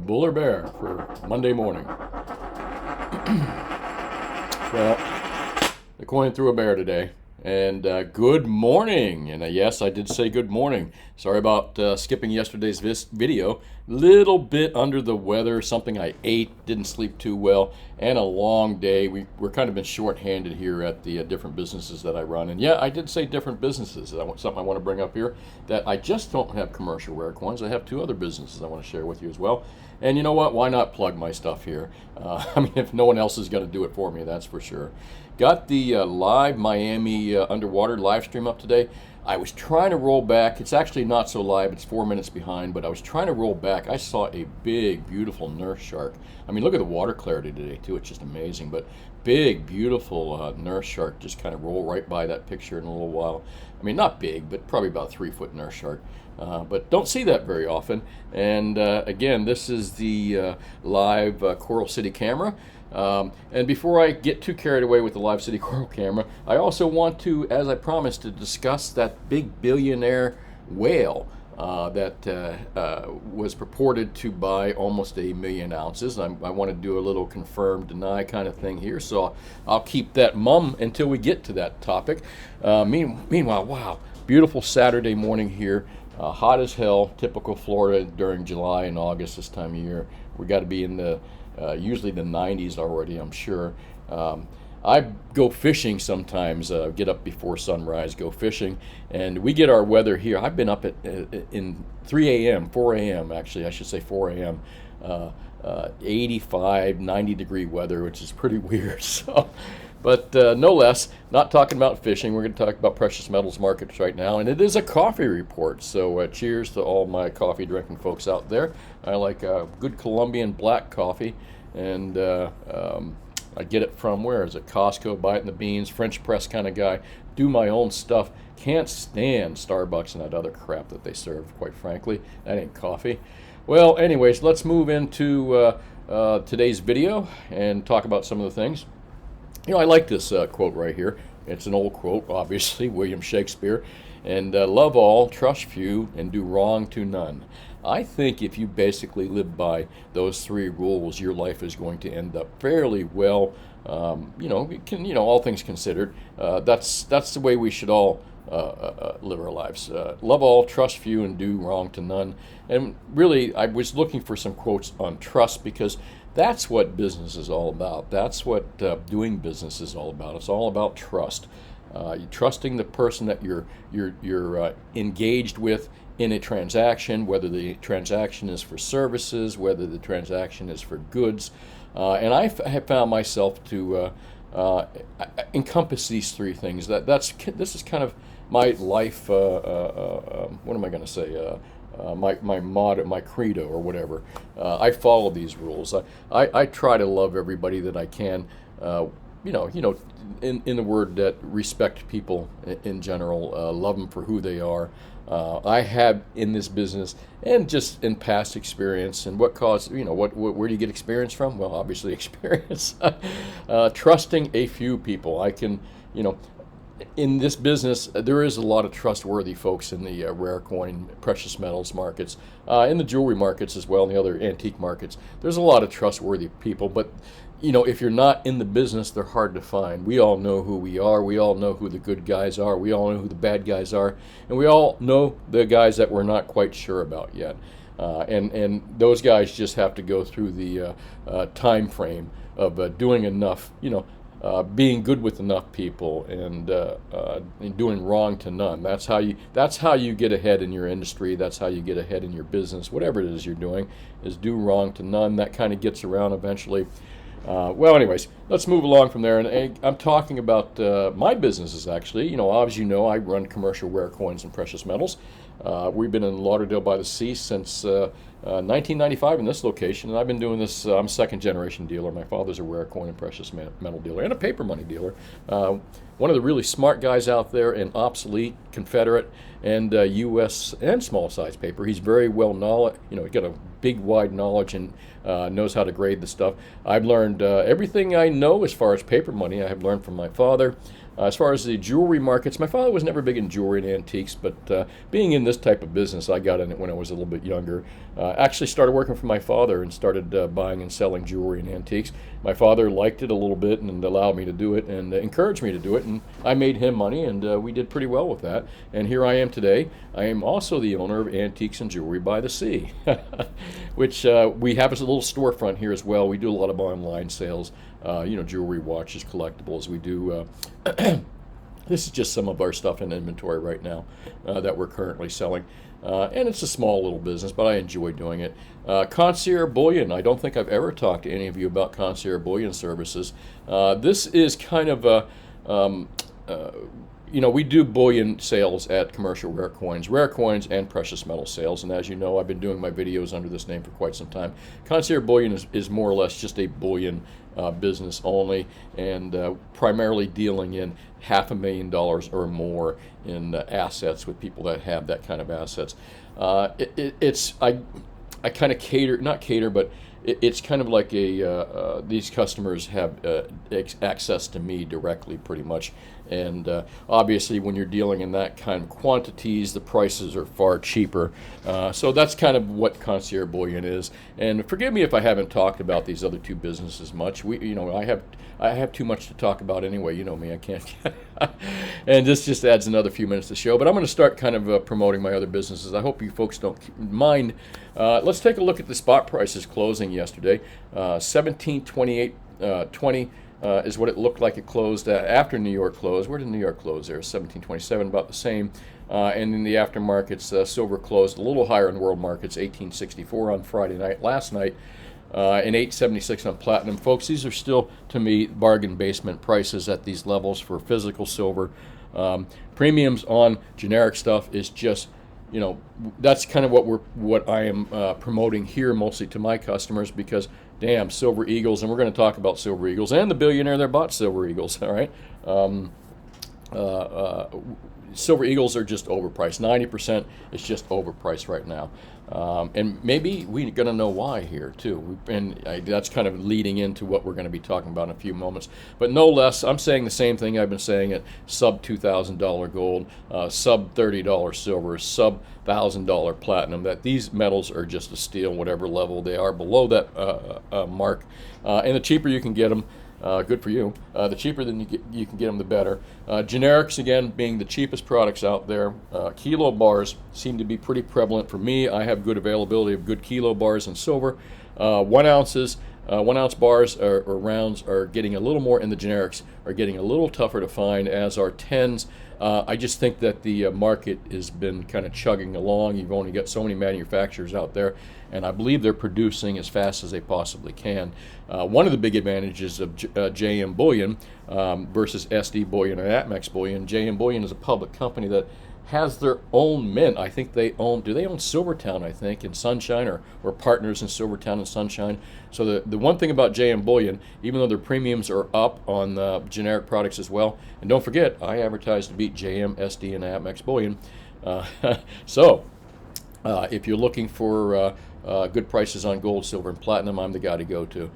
Bull or bear for Monday morning? Well, the coin threw a bear today. And good morning. And yes, I did say good morning. Sorry about skipping yesterday's video. Little bit under the weather, something I ate, didn't sleep too well, and a long day. We're kind of been short-handed here at the different businesses that I run. And yeah, I did say different businesses. Something I want to bring up here, that I just don't have commercial rare coins. I have two other businesses I want to share with you as well. And you know what? Why not plug my stuff here? I mean, if no one else is going to do it for me, that's for sure. Got the live Miami underwater live stream up today. I was trying to roll back. It's actually not so live. It's 4 minutes behind, but I was trying to roll back. I saw a big, beautiful nurse shark. I mean, look at the water clarity today, too. It's just amazing. But big, beautiful nurse shark just kind of roll right by that picture in a little while. I mean, not big, but probably about 3-foot nurse shark. But don't see that very often. And again, this is the live Coral City camera. And before I get too carried away with the Live City Coral camera, I also want to, as I promised, to discuss that big billionaire whale that was purported to buy almost 1 million ounces. I want to do a little confirm, deny kind of thing here, so I'll keep that mum until we get to that topic. Meanwhile, wow, beautiful Saturday morning here. Hot as hell, typical Florida during July and August this time of year. We got to be in the usually the 90s already, I'm sure. I go fishing sometimes, get up before sunrise, go fishing, and we get our weather here. I've been up in 3 a.m., 4 a.m. actually, I should say 4 a.m., 85, 90 degree weather, which is pretty weird. So, but no less, not talking about fishing. We're going to talk about precious metals markets right now, and it is a coffee report. So cheers to all my coffee drinking folks out there. I like good Colombian black coffee, and I get it from, where is it? Costco, buy it in the beans, French press kind of guy. Do my own stuff. Can't stand Starbucks and that other crap that they serve, quite frankly. That ain't coffee. Well, anyways, let's move into today's video and talk about some of the things. You know, I like this quote right here. It's an old quote, obviously, William Shakespeare. And love all, trust few, and do wrong to none. I think if you basically live by those 3 rules, your life is going to end up fairly well. All things considered, that's the way we should all live our lives. Love all, trust few, and do wrong to none. And really, I was looking for some quotes on trust, because that's what business is all about. That's what doing business is all about. It's all about trust. You're trusting the person that you're engaged with in a transaction, whether the transaction is for services, whether the transaction is for goods. And I have found myself to encompass these 3 things. This is kind of my life. What am I going to say? My motto, my credo, or whatever. I follow these rules. I try to love everybody that I can. In the word that respect people in general, love them for who they are. I have in this business, and just in past experience, and what caused, where do you get experience from? Well, obviously experience. Trusting a few people. I can, in this business, there is a lot of trustworthy folks in the rare coin, precious metals markets, in the jewelry markets as well, and the other antique markets. There's a lot of trustworthy people, but if you're not in the business, they're hard to find. We all know who we are. We all know who the good guys are. We all know who the bad guys are. And we all know the guys that we're not quite sure about yet. And those guys just have to go through the time frame of doing enough, being good with enough people, and doing wrong to none. That's how you get ahead in your industry. That's how you get ahead in your business. Whatever it is you're doing, is do wrong to none. That kind of gets around eventually. Anyways, let's move along from there. And I'm talking about my businesses, actually. As you know, I run Commercial Rare Coins and Precious Metals. We've been in Lauderdale by the Sea since 1995 in this location, and I've been doing this. I'm a second-generation dealer. My father's a rare coin and precious metal dealer and a paper money dealer. One of the really smart guys out there in obsolete, Confederate, and U.S. and small-size paper. He's very well knowledge. He's got a big, wide knowledge and knows how to grade the stuff. I've learned everything I know as far as paper money. I have learned from my father. As far as the jewelry markets, my father was never big in jewelry and antiques, but being in this type of business, I got in it when I was a little bit younger. Actually started working for my father and started buying and selling jewelry and antiques. My father liked it a little bit and allowed me to do it and encouraged me to do it, and I made him money, and we did pretty well with that. And here I am today. I am also the owner of Antiques and Jewelry by the Sea, which we have as a little storefront here as well. We do a lot of online sales, jewelry, watches, collectibles. We do. This is just some of our stuff in inventory right now that we're currently selling. And it's a small little business, but I enjoy doing it. Concierge Bullion. I don't think I've ever talked to any of you about Concierge Bullion services. This is kind of a, we do bullion sales at Commercial Rare Coins and precious metal sales. And as you know, I've been doing my videos under this name for quite some time. Concierge Bullion is more or less just a bullion business only, and primarily dealing in $500,000 or more in assets with people that have that kind of assets. I kind of not cater, but it's kind of like these customers have access to me directly pretty much. And obviously when you're dealing in that kind of quantities, the prices are far cheaper. So that's kind of what Concierge Bullion is. And forgive me if I haven't talked about these other two businesses much. I have too much to talk about anyway. You know me, I can't. And this just adds another few minutes to the show. But I'm going to start kind of promoting my other businesses. I hope you folks don't mind. Let's take a look at the spot prices closing yesterday. 1728.20 is what it looked like it closed after New York closed. Where did New York close there? 1727, about the same. And in the aftermarkets, silver closed a little higher in world markets, 1864 on Friday night, last night, and 876 on platinum. Folks, these are still, to me, bargain basement prices at these levels for physical silver. Premiums on generic stuff is just, that's kind of what I am promoting here mostly to my customers, because damn, Silver Eagles, and we're going to talk about Silver Eagles and the Billionaire that bought Silver Eagles, all right? Silver Eagles are just overpriced. 90% is just overpriced right now. And maybe we're going to know why here, too. And that's kind of leading into what we're going to be talking about in a few moments. But no less, I'm saying the same thing I've been saying at sub $2,000 gold, sub $30 silver, sub $1,000 platinum, that these metals are just a steal, whatever level they are below that mark. And the cheaper you can get them, good for you. The cheaper than you can get them, the better. Generics, again, being the cheapest products out there. Kilo bars seem to be pretty prevalent for me. I have good availability of good kilo bars in silver. 1 ounces, 1 ounce bars or rounds are getting a little more in the generics, are getting a little tougher to find, as are tens. I just think that the market has been kind of chugging along. You've only got so many manufacturers out there, and I believe they're producing as fast as they possibly can. One of the big advantages of JM Bullion versus SD Bullion and Atmex Bullion, JM Bullion is a public company that has their own mint. I think they own Silvertown, I think, and Sunshine, or partners in Silvertown and Sunshine. So the one thing about JM Bullion, even though their premiums are up on generic products as well, and don't forget, I advertise to beat JM, SD, and Atmex Bullion. So if you're looking for good prices on gold, silver, and platinum, I'm the guy to go to.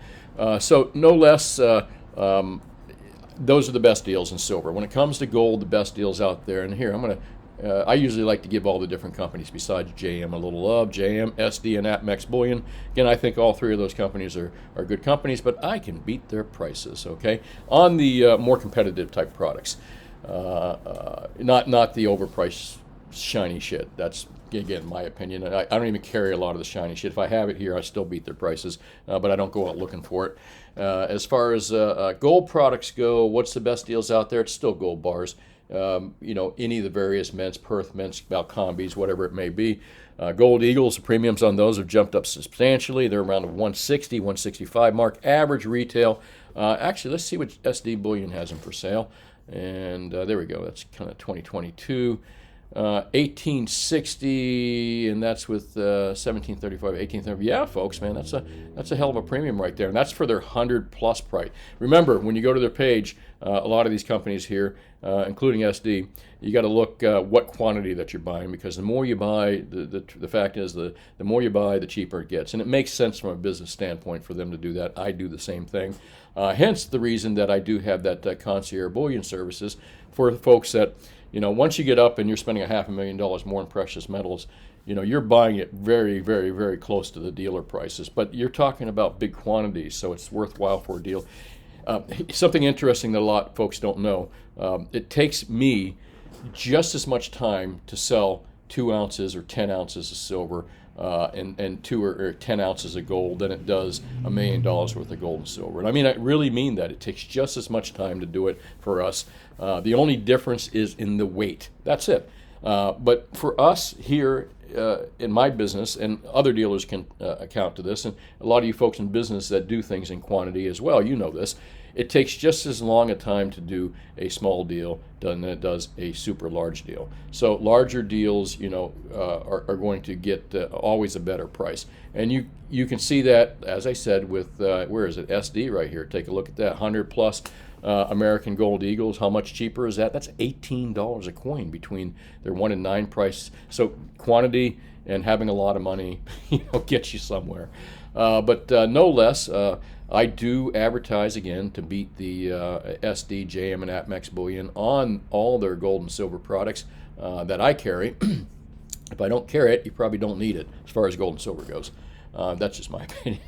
So no less, those are the best deals in silver. When it comes to gold, the best deals out there, and here I'm going to, I usually like to give all the different companies besides JM a little love. JM, SD, and Atmex Bullion. Again, I think all three of those companies are good companies, but I can beat their prices, okay? On the more competitive type products. Not the overpriced shiny shit. That's, again, my opinion. I don't even carry a lot of the shiny shit. If I have it here, I still beat their prices, but I don't go out looking for it. As far as gold products go, what's the best deals out there? It's still gold bars. Any of the various mints, Perth mints, Balcombis, whatever it may be. Gold Eagles, the premiums on those have jumped up substantially. They're around the 160, 165 mark. Average retail. Actually, let's see what SD Bullion has them for sale. And there we go. That's kind of 2022. 1860, and that's with 1735, 1830. Yeah, folks, man, that's a hell of a premium right there, and that's for their 100+ price. Remember, when you go to their page, a lot of these companies here, including SD, you got to look what quantity that you're buying, because the more you buy, the fact is the more you buy, the cheaper it gets, and it makes sense from a business standpoint for them to do that. I do the same thing. Hence the reason that I do have that concierge bullion services for folks that, once you get up and you're spending $500,000 more in precious metals, you're buying it very, very, very close to the dealer prices. But you're talking about big quantities, so it's worthwhile for a deal. Something interesting that a lot of folks don't know, it takes me just as much time to sell 2 ounces or 10 ounces of silver and 2 or 10 ounces of gold than it does $1 million worth of gold and silver. And I really mean that. It takes just as much time to do it for us. The only difference is in the weight. That's it. But for us here in my business, and other dealers can account to this, and a lot of you folks in business that do things in quantity as well, you know this, it takes just as long a time to do a small deal than it does a super large deal. So larger deals, are going to get always a better price. And you can see that, as I said, with, where is it, SD right here. Take a look at that, 100+ American Gold Eagles. How much cheaper is that? That's $18 a coin between their 1 and 9 price. So quantity and having a lot of money, gets you somewhere. But no less, I do advertise again to beat the SD, JM, and APMEX bullion on all their gold and silver products that I carry. If I don't carry it, you probably don't need it as far as gold and silver goes. That's just my opinion.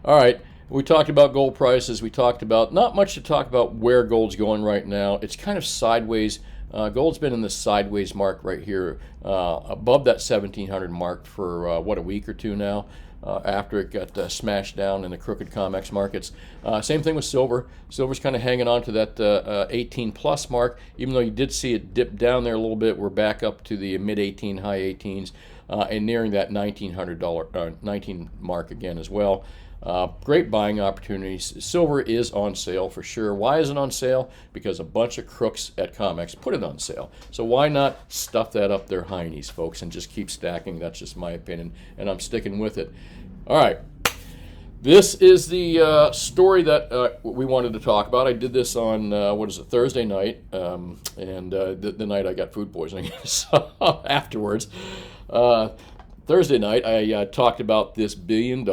All right. We talked about gold prices. We talked about, not much to talk about where gold's going right now. It's kind of sideways. Gold's been in the sideways mark right here, above that 1700 mark for, a week or two now, after it got smashed down in the crooked COMEX markets. Same thing with silver. Silver's kind of hanging on to that 18+ mark, even though you did see it dip down there a little bit. We're back up to the mid-18, high 18s, and nearing that $19 mark again as well. Great buying opportunities. Silver is on sale for sure. Why is it on sale? Because a bunch of crooks at COMEX put it on sale. So why not stuff that up their heinies, folks, and just keep stacking? That's just my opinion, and I'm sticking with it. All right. This is the story that we wanted to talk about. I did this on, Thursday night, and the night I got food poisoning so afterwards. Thursday night, I talked about this $1 billion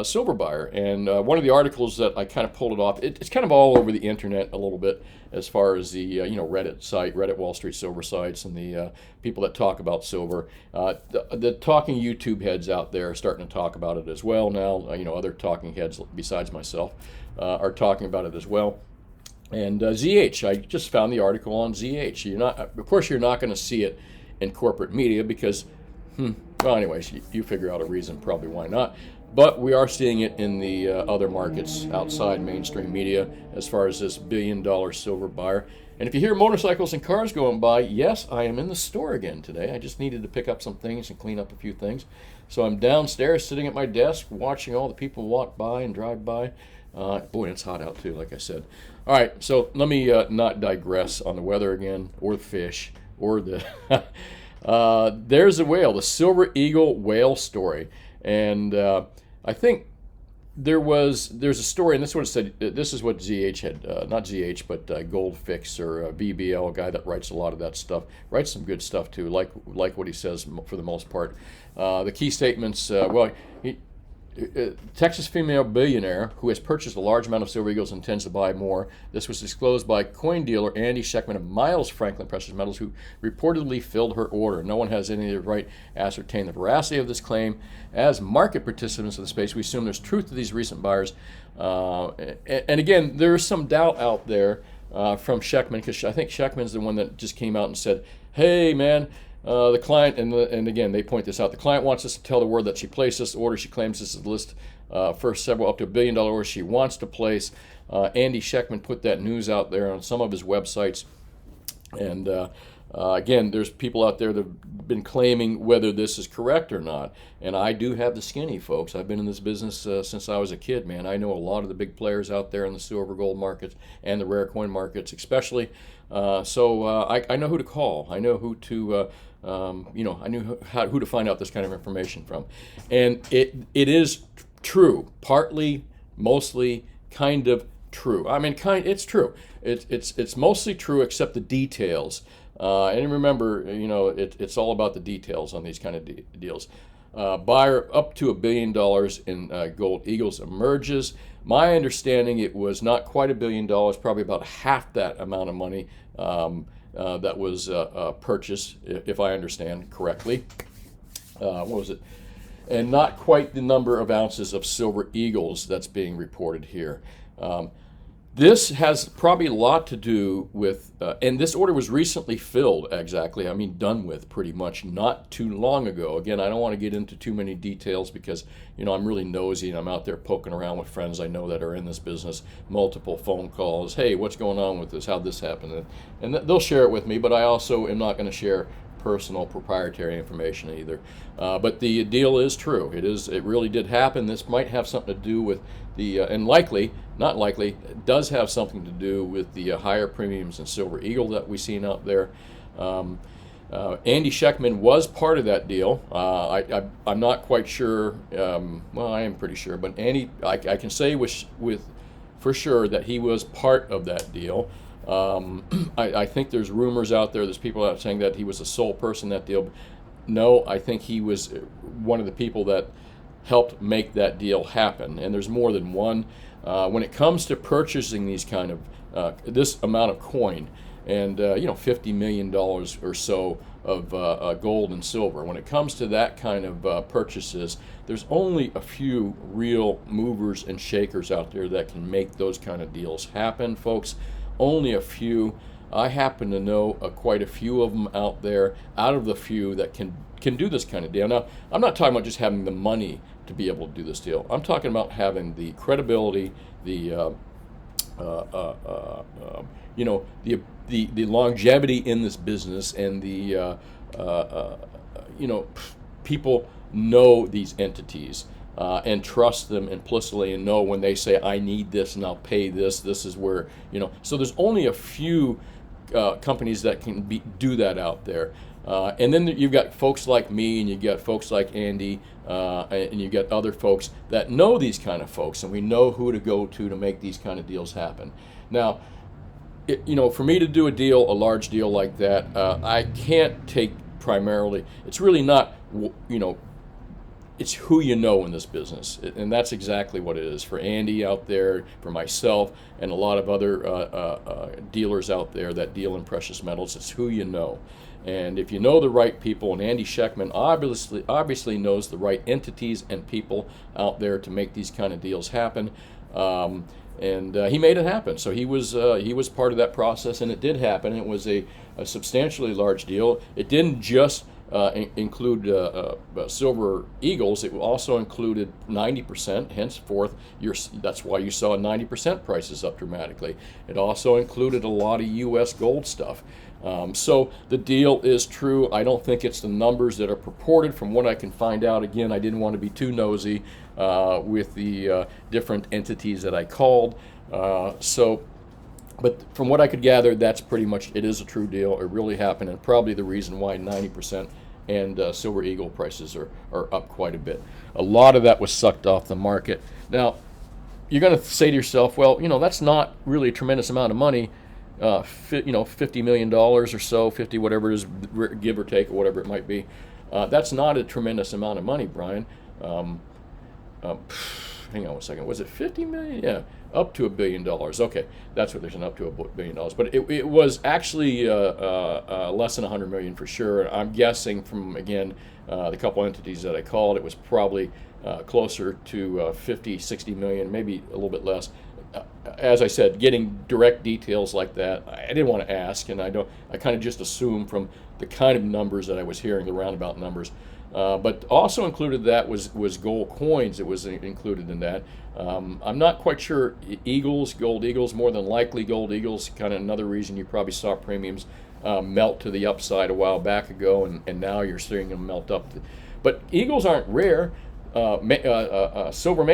silver buyer, and one of the articles that I kind of pulled it off. It's kind of all over the internet a little bit, as far as the Reddit site, Reddit Wall Street Silver sites, and the people that talk about silver. The talking YouTube heads out there are starting to talk about it as well now. Other talking heads besides myself are talking about it as well. And ZH, I just found the article on ZH. Of course, you're not going to see it in corporate media because. Well, anyways, you figure out a reason probably why not. But we are seeing it in the other markets outside mainstream media as far as this $1 billion silver buyer. And if you hear motorcycles and cars going by, yes, I am in the store again today. I just needed to pick up some things and clean up a few things. So I'm downstairs sitting at my desk watching all the people walk by and drive by. Boy, it's hot out too, like I said. All right, so let me not digress on the weather again, or the fish, or the... There's a whale, the Silver Eagle whale story, and I think there's a story, and this is what it said. This is what ZH had, not ZH, but Goldfix or VBL, a guy that writes a lot of that stuff, writes some good stuff too, like what he says for the most part. The key statements, Texas female billionaire who has purchased a large amount of silver eagles and intends to buy more. This was disclosed by coin dealer Andy Scheckman of Miles Franklin Precious Metals, who reportedly filled her order. No one has any right to ascertain the veracity of this claim. As market participants in the space, we assume there's truth to these recent buyers. And again, there's some doubt out there from Scheckman, because I think Scheckman's the one that just came out and said, hey, man, the client, and again, they point this out, the client wants us to tell the world that she placed this order. She claims this is the list for several up to $1 billion orders she wants to place. Andy Scheckman put that news out there on some of his websites. And Again, there's people out there that have been claiming whether this is correct or not. And I do have the skinny, folks. I've been in this business since I was a kid, man. I know a lot of the big players out there in the silver gold markets and the rare coin markets especially. I know who to call. I know who to, I knew who to find out this kind of information from. And it is true, partly, mostly, kind of true. I mean, it's true. It's mostly true except the details. And remember, it's all about the details on these kind of deals. Buyer up to $1 billion in gold eagles emerges. My understanding, it was not quite $1 billion, probably about half that amount of money that was purchased, if I understand correctly. What was it? And not quite the number of ounces of silver eagles that's being reported here. This has probably a lot to do with, and this order was recently filled, exactly, done with pretty much not too long ago. Again, I don't want to get into too many details because, I'm really nosy and I'm out there poking around with friends I know that are in this business, multiple phone calls, hey, what's going on with this, how'd this happen? And they'll share it with me, but I also am not going to share personal proprietary information either. But the deal is true. It really did happen. This might have something to do with the, and likely, not likely, it does have something to do with the higher premiums in silver eagle that we've seen out there. Andy Schectman was part of that deal. I'm not quite sure. Well, I am pretty sure, but Andy, I can say for sure that he was part of that deal. I think there's rumors out there, there's people out saying that he was the sole person in that deal. No, I think he was one of the people that helped make that deal happen, and there's more than one. When it comes to purchasing these kind of, this amount of coin, and $50 million or so of gold and silver, when it comes to that kind of purchases, there's only a few real movers and shakers out there that can make those kind of deals happen, folks. Only a few. I happen to know quite a few of them out there, out of the few that can do this kind of deal. Now, I'm not talking about just having the money to be able to do this deal. I'm talking about having the credibility, the longevity in this business, and the people know these entities. And trust them implicitly and know when they say, I need this and I'll pay this, this is where, So there's only a few companies that can do that out there. And then you've got folks like me, and you've got folks like Andy, and you've got other folks that know these kind of folks, and we know who to go to make these kind of deals happen. Now, for me to do a large deal like that, I can't take primarily, it's really not, it's who you know in this business, and that's exactly what it is for Andy out there, for myself, and a lot of other dealers out there that deal in precious metals. It's who you know, and if you know the right people, and Andy Schectman obviously knows the right entities and people out there to make these kind of deals happen, and he made it happen. So he was part of that process, and it did happen. It was a substantially large deal. It didn't just include silver eagles. It also included 90%. Henceforth, that's why you saw 90% prices up dramatically. It also included a lot of U.S. gold stuff. So the deal is true. I don't think it's the numbers that are purported from what I can find out. Again, I didn't want to be too nosy with the different entities that I called. But from what I could gather, that's pretty much, it is a true deal. It really happened, and probably the reason why 90% and silver eagle prices are up quite a bit. A lot of that was sucked off the market. Now, you're going to say to yourself, well, that's not really a tremendous amount of money, $50 million or so, 50 whatever it is, give or take, or whatever it might be. That's not a tremendous amount of money, Brian. Hang on one second. Was it 50 million? Yeah, up to $1 billion. Okay, that's what there's an up to $1 billion. But it was actually less than 100 million for sure. I'm guessing from, again, the couple entities that I called, it was probably closer to 50, 60 million, maybe a little bit less. As I said, getting direct details like that, I didn't want to ask, and I kind of just assumed from the kind of numbers that I was hearing, the roundabout numbers. But also included that was gold coins. It was included in that. I'm not quite sure. Eagles, gold eagles, more than likely gold eagles. Kind of another reason you probably saw premiums melt to the upside a while back ago, and now you're seeing them melt up. But eagles aren't rare. Silver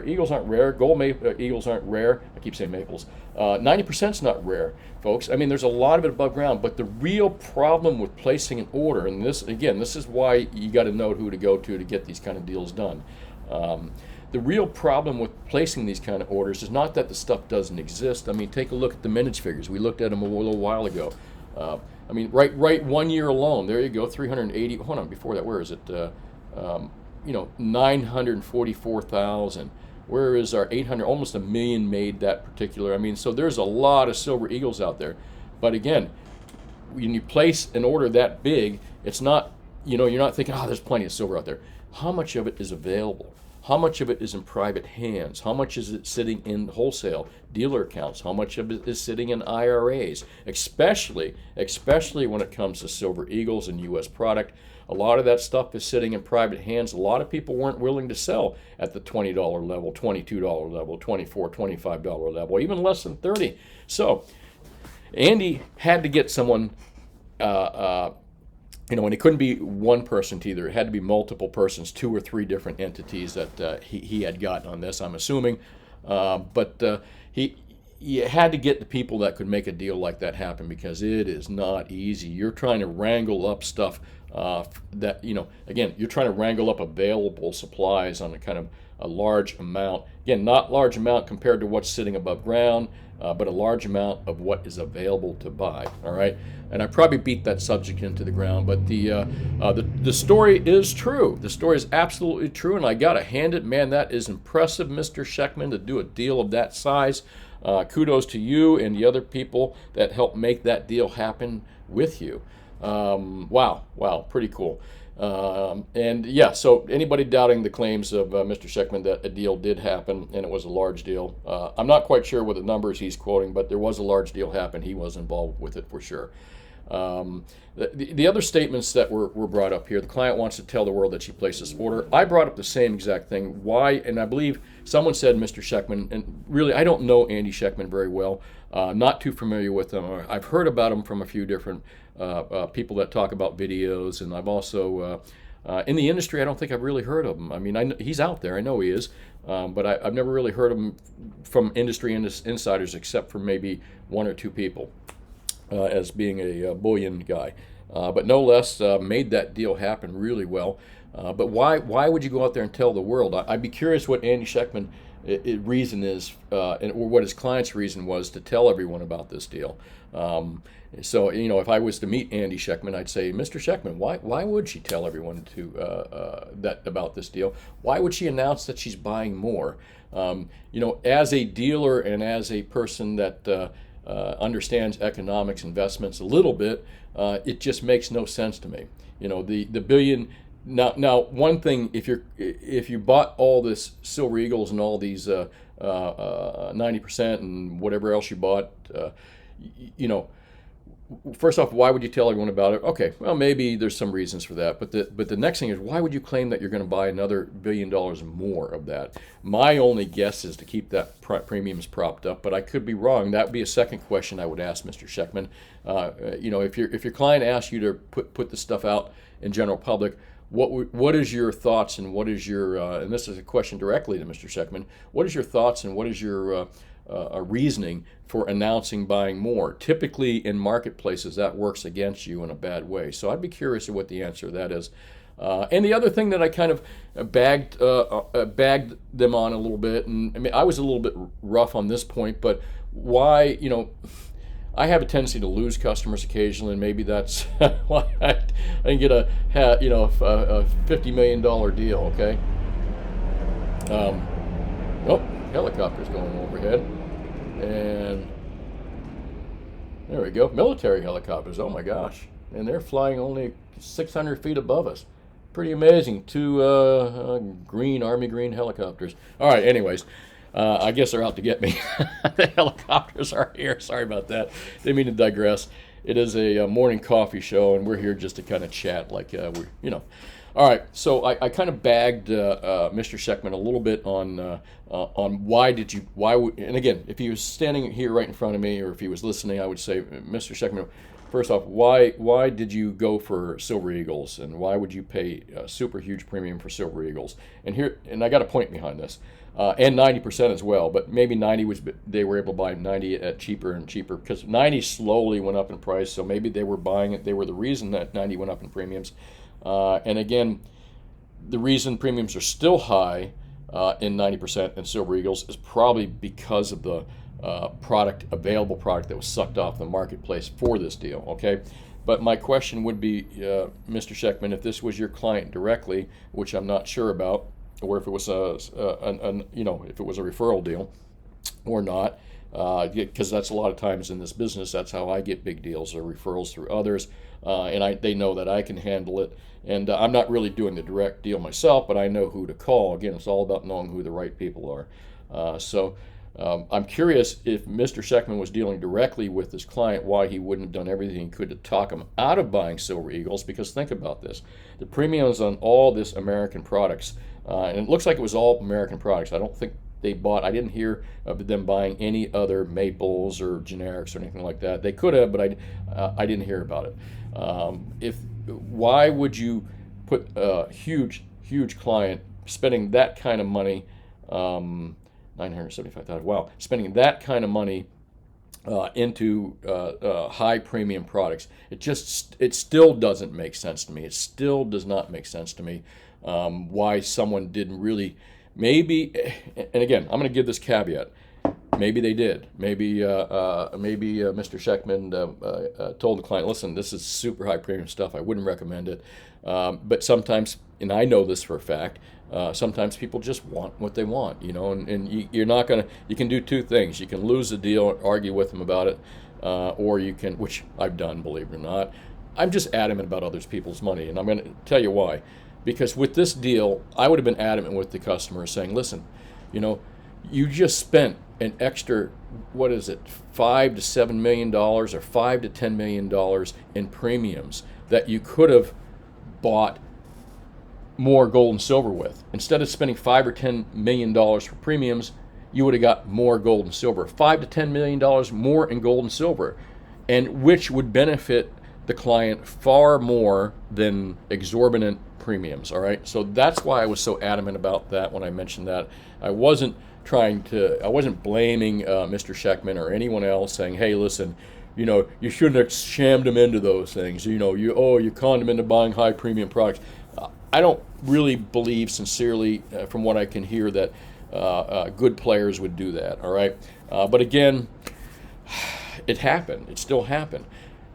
eagles aren't rare. Gold eagles aren't rare. I keep saying maples. 90% is not rare, folks. I mean, there's a lot of it above ground, but the real problem with placing an order, and this is why you got to know who to go to get these kind of deals done. The real problem with placing these kind of orders is not that the stuff doesn't exist. I mean, take a look at the mintage figures. We looked at them a little while ago. I mean, right 1 year alone, there you go, 380. Hold on, before that, where is it? 944,000. Where is our 800? Almost 1 million made that particular. I mean, so there's a lot of silver eagles out there. But again, when you place an order that big, it's not, you're not thinking, there's plenty of silver out there. How much of it is available? How much of it is in private hands? How much is it sitting in wholesale dealer accounts? How much of it is sitting in IRAs? Especially when it comes to silver eagles and U.S. product. A lot of that stuff is sitting in private hands. A lot of people weren't willing to sell at the $20 level, $22 level, $24, $25 level, even less than $30. So Andy had to get someone, and it couldn't be one person either. It had to be multiple persons, 2 or 3 different entities that he had gotten on this, I'm assuming. But he had to get the people that could make a deal like that happen, because it is not easy. You're trying to wrangle up stuff that, again, you're trying to wrangle up available supplies on a kind of a large amount. Again, not large amount compared to what's sitting above ground, but a large amount of what is available to buy. All right, and I probably beat that subject into the ground, but the story is true. The story is absolutely true, and I gotta hand it, man, that is impressive, Mr. Sheckman, to do a deal of that size. Kudos to you and the other people that helped make that deal happen with you. Wow, pretty cool. And yeah, so anybody doubting the claims of Mr. Sheckman that a deal did happen and it was a large deal, I'm not quite sure what the numbers he's quoting, but there was a large deal happen. He was involved with it for sure. The other statements that were brought up here, the client wants to tell the world that she placed this order. I brought up the same exact thing. Why? And I believe someone said Mr. Sheckman, and really I don't know Andy Sheckman very well, not too familiar with him. I've heard about him from a few different people that talk about videos, and I've also, in the industry, I don't think I've really heard of him. I mean, he's out there, I know he is, but I've never really heard of him from industry insiders except for maybe 1 or 2 people. As being a bullion guy, but no less made that deal happen really well. But why would you go out there and tell the world? I'd be curious what Andy Sheckman reason is, or what his client's reason was to tell everyone about this deal. So if I was to meet Andy Sheckman, I'd say, Mr. Sheckman, why would she tell everyone that about this deal? Why would she announce that she's buying more? As a dealer and as a person that understands economics, investments a little bit, it just makes no sense to me. The billion. Now, one thing, if you bought all this silver eagles and all these 90% and whatever else you bought, first off, why would you tell everyone about it? Okay, well, maybe there's some reasons for that, but the next thing is, why would you claim that you're going to buy another $1 billion more of that? My only guess is to keep that premiums propped up, but I could be wrong. That would be a second question I would ask Mr. Sheckman. If your client asks you to put the stuff out in general public, what is your thoughts and what is your and this is a question directly to Mr. Sheckman. What is your thoughts and what is your reasoning for announcing buying more? Typically in marketplaces that works against you in a bad way. So I'd be curious of what the answer to that is. And the other thing that I kind of bagged them on a little bit, and I mean I was a little bit rough on this point, but why, I have a tendency to lose customers occasionally, and maybe that's why I didn't get a $50 million deal. Okay. Helicopter's going overhead, and there we go. Military helicopters. Oh my gosh, and they're flying only 600 feet above us. Pretty amazing. 2 Army green helicopters. All right. Anyways. I guess they're out to get me. The helicopters are here. Sorry about that. Didn't mean to digress. It is a morning coffee show, and we're here just to kind of chat, like All right. So I kind of bagged Mr. Sheckman a little bit on and again, if he was standing here right in front of me, or if he was listening, I would say, Mr. Sheckman, first off, why did you go for Silver Eagles, and why would you pay a super huge premium for Silver Eagles? And I got a point behind this, and 90% as well. But maybe 90 was, they were able to buy 90 at cheaper and cheaper, because 90 slowly went up in price. So maybe they were buying it. They were the reason that 90 went up in premiums. And again, the reason premiums are still high in 90% in Silver Eagles is probably because of the available product that was sucked off the marketplace for this deal. Okay, but my question would be, Mr. Sheckman, if this was your client directly, which I'm not sure about, or if it was if it was a referral deal or not, because that's a lot of times in this business, that's how I get big deals, or referrals through others, and they know that I can handle it. And I'm not really doing the direct deal myself, but I know who to call. Again, it's all about knowing who the right people are. I'm curious, if Mr. Sheckman was dealing directly with his client, why he wouldn't have done everything he could to talk him out of buying Silver Eagles. Because think about this, the premiums on all this American products, and it looks like it was all American products. I don't think they bought, I didn't hear of them buying any other maples or generics or anything like that. They could have, but I didn't hear about it. Why would you put a huge client spending that kind of money, $975,000, wow, spending that kind of money into high premium products? It still doesn't make sense to me. It still does not make sense to me why someone didn't really, maybe, and again, I'm going to give this caveat. Maybe they did. Maybe Mr. Sheckman told the client, listen, this is super high premium stuff. I wouldn't recommend it. But sometimes, and I know this for a fact, sometimes people just want what they want, and you're not going to, you can do two things. You can lose the deal, argue with them about it, or you can, which I've done, believe it or not. I'm just adamant about other people's money, and I'm going to tell you why. Because with this deal, I would have been adamant with the customer, saying, listen, you just spent an extra, what is it, $5 to $7 million or $5 to $10 million in premiums that you could have bought more gold and silver with. Instead of spending $5 or $10 million for premiums, you would have got more gold and silver, $5 to $10 million more in gold and silver, and which would benefit the client far more than exorbitant premiums. All right, so that's why I was so adamant about that when I mentioned that. I wasn't blaming Mr. Sheckman or anyone else, saying, hey, listen, you shouldn't have shammed him into those things. You conned him into buying high premium products. I don't really believe sincerely, from what I can hear, that good players would do that. All right, but again, it happened. It still happened.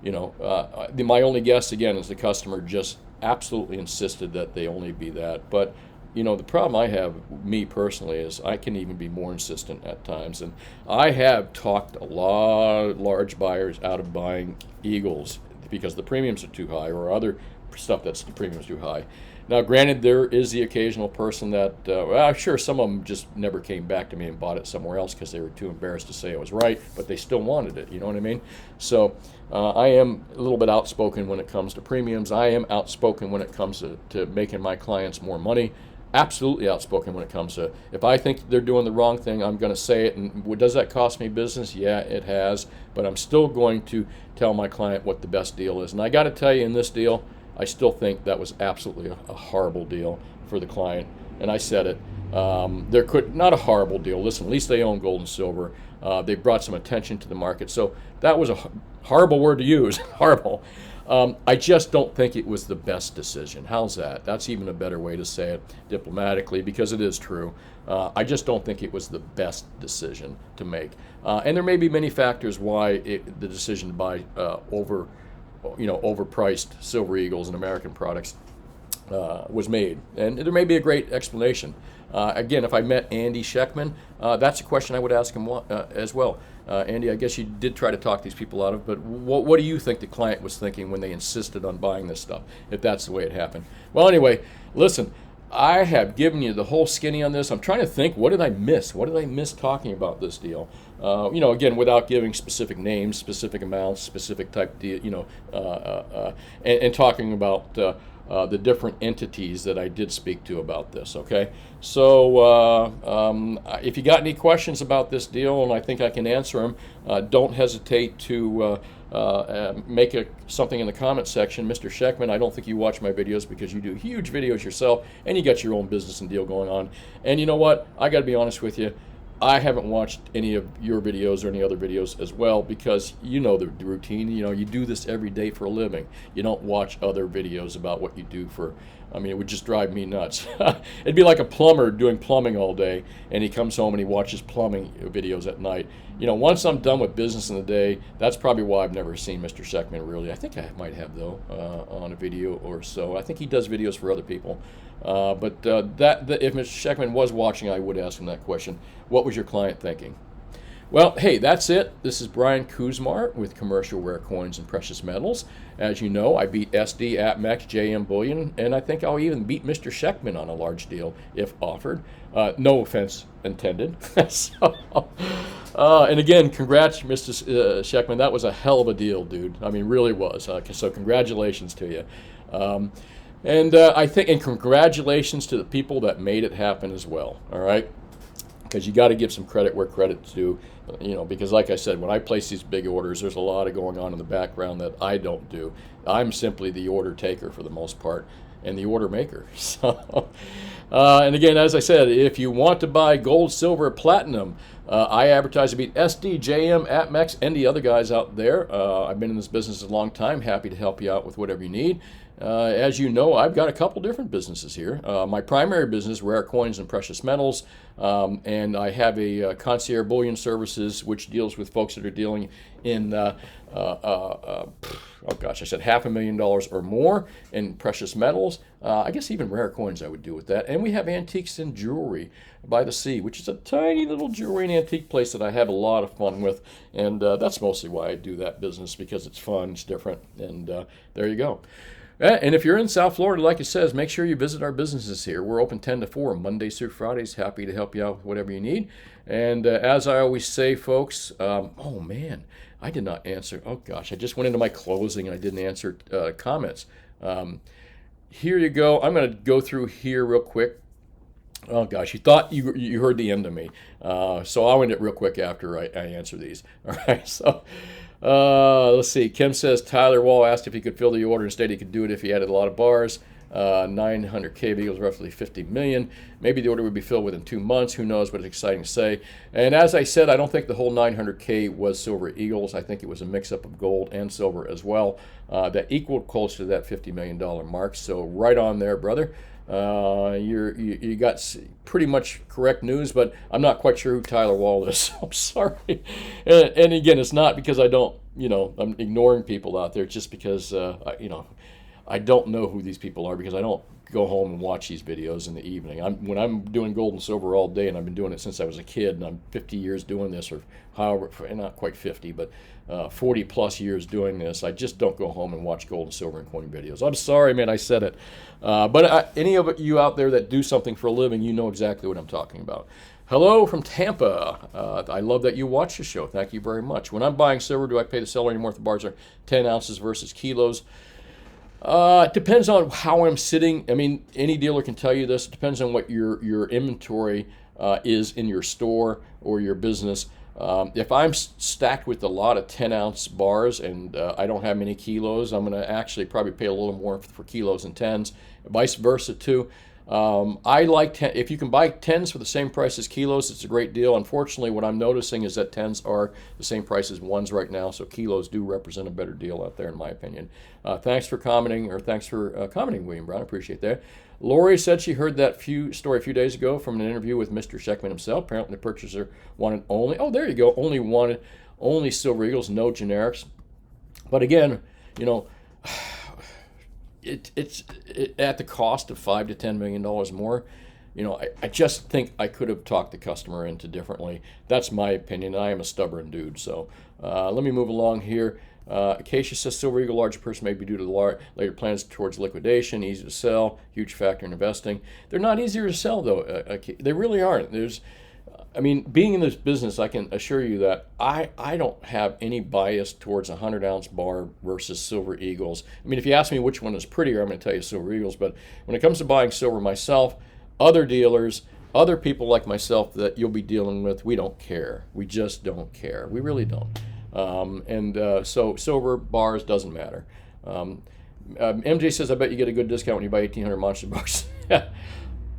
My only guess again is the customer just absolutely insisted that they only be that. But the problem I have, me personally, is I can even be more insistent at times. And I have talked a lot of large buyers out of buying Eagles because the premiums are too high, or other stuff that's the premiums too high. Now, granted, there is the occasional person that, sure, some of them just never came back to me and bought it somewhere else because they were too embarrassed to say it was right, but they still wanted it, you know what I mean? So I am a little bit outspoken when it comes to premiums. I am outspoken when it comes to making my clients more money. Absolutely outspoken when it comes to, if I think they're doing the wrong thing, I'm going to say it. And does that cost me business? Yeah, it has. But I'm still going to tell my client what the best deal is. And I got to tell you, in this deal, I still think that was absolutely a horrible deal for the client. And I said it. Not a horrible deal. Listen, at least they own gold and silver. They brought some attention to the market. So that was a horrible word to use, horrible. I just don't think it was the best decision. How's that? That's even a better way to say it diplomatically, because it is true. I just don't think it was the best decision to make. And there may be many factors why the decision to buy overpriced Silver Eagles and American products was made. And there may be a great explanation. Again, if I met Andy Sheckman, that's a question I would ask him as well. Andy, I guess you did try to talk these people out of it, but what do you think the client was thinking when they insisted on buying this stuff, if that's the way it happened? Well, anyway, listen, I have given you the whole skinny on this. I'm trying to think, what did I miss? What did I miss talking about this deal? Again, without giving specific names, specific amounts, specific type deal, and talking about the different entities that I did speak to about this. Okay, so if you got any questions about this deal, and I think I can answer them, don't hesitate to make something in the comment section. Mr. Sheckman, I don't think you watch my videos because you do huge videos yourself and you got your own business and deal going on. And you know what? I got to be honest with you. I haven't watched any of your videos or any other videos as well because you know the routine. You know, you do this every day for a living. You don't watch other videos about what you do for, I mean, it would just drive me nuts. It'd be like a plumber doing plumbing all day and he comes home and he watches plumbing videos at night. You know, once I'm done with business in the day, that's probably why I've never seen Mr. Sheckman really. I think I might have, though, on a video or so. I think he does videos for other people. But if Mr. Sheckman was watching, I would ask him that question. What was your client thinking? Well, hey, that's it. This is Brian Kuzmar with Commercial Rare Coins and Precious Metals. As you know, I beat SD, AppMex, JM Bullion, and I think I'll even beat Mr. Sheckman on a large deal if offered. No offense intended. And again, congrats, Mr. Sheckman. That was a hell of a deal, dude. I mean, really was. So congratulations to you. And congratulations to the people that made it happen as well. All right. Because you got to give some credit where credit's due, you know, because like I said, when I place these big orders, there's a lot of going on in the background that I don't do. I'm simply the order taker for the most part and the order maker. So, and again, as I said, if you want to buy gold, silver, platinum, I advertise to beat SD, JM, AppMex, and the other guys out there. I've been in this business a long time, happy to help you out with whatever you need. As you know, I've got a couple different businesses here. My primary business, Rare Coins and Precious Metals, and I have a concierge bullion services, which deals with folks that are dealing in, oh gosh, I said $500,000 or more in precious metals. I guess even rare coins I would do with that. And we have antiques and jewelry by the sea, which is a tiny little jewelry and antique place that I have a lot of fun with. And that's mostly why I do that business, because it's fun, it's different, and there you go. And if you're in South Florida, like it says, make sure you visit our businesses here. We're open 10 to 4, Mondays through Fridays. Happy to help you out with whatever you need. And as I always say, folks, oh man, I did not answer. Oh gosh, I just went into my closing and I didn't answer comments. Here you go. I'm going to go through here real quick. Oh gosh, you thought you heard the end of me. So I'll end it real quick after I answer these. All right, so... let's see. Kim says Tyler Wall asked if he could fill the order and stated he could do it if he added a lot of bars. 900K equals roughly 50 million. Maybe the order would be filled within 2 months. Who knows? But it's exciting to say. And as I said, I don't think the whole 900K was silver eagles. I think it was a mix-up of gold and silver as well. That equaled close to that $50 million mark. So right on there, brother. You got pretty much correct news, but I'm not quite sure who Tyler Wall is. I'm sorry. And again, it's not because I don't, I'm ignoring people out there. It's just because, I don't know who these people are because I don't go home and watch these videos in the evening. When I'm doing gold and silver all day, and I've been doing it since I was a kid, and I'm 50 years doing this, or however, not quite 50, but 40 plus years doing this, I just don't go home and watch gold and silver and coin videos. I'm sorry, man, I said it. But any of you out there that do something for a living, you know exactly what I'm talking about. Hello from Tampa. I love that you watch the show. Thank you very much. When I'm buying silver, do I pay the seller anymore if the bars are 10 ounces versus kilos? It depends on how I'm sitting. I mean, any dealer can tell you this. It depends on what your inventory is in your store or your business. If I'm stacked with a lot of 10-ounce bars and I don't have many kilos, I'm going to actually probably pay a little more for kilos and 10s. Vice versa, too. I like if you can buy 10s for the same price as kilos, it's a great deal. Unfortunately, what I'm noticing is that 10s are the same price as 1s right now, so kilos do represent a better deal out there, in my opinion. Thanks for commenting, William Brown. I appreciate that. Lori said she heard that story a few days ago from an interview with Mr. Sheckman himself. Apparently, the purchaser wanted only silver eagles, no generics. But again, it's at the cost of $5 to $10 million more. I just think I could have talked the customer into differently. That's my opinion. I am a stubborn dude. So let me move along here. Acacia says silver eagle larger purchase may be due to the later plans towards liquidation, easy to sell, huge factor in investing. They're not easier to sell though. They really aren't. I mean, being in this business, I can assure you that I don't have any bias towards a 100-ounce bar versus Silver Eagles. I mean, if you ask me which one is prettier, I'm going to tell you Silver Eagles. But when it comes to buying silver myself, other dealers, other people like myself that you'll be dealing with, we don't care. We just don't care. We really don't. So silver bars doesn't matter. MJ says, I bet you get a good discount when you buy 1,800 monster bars.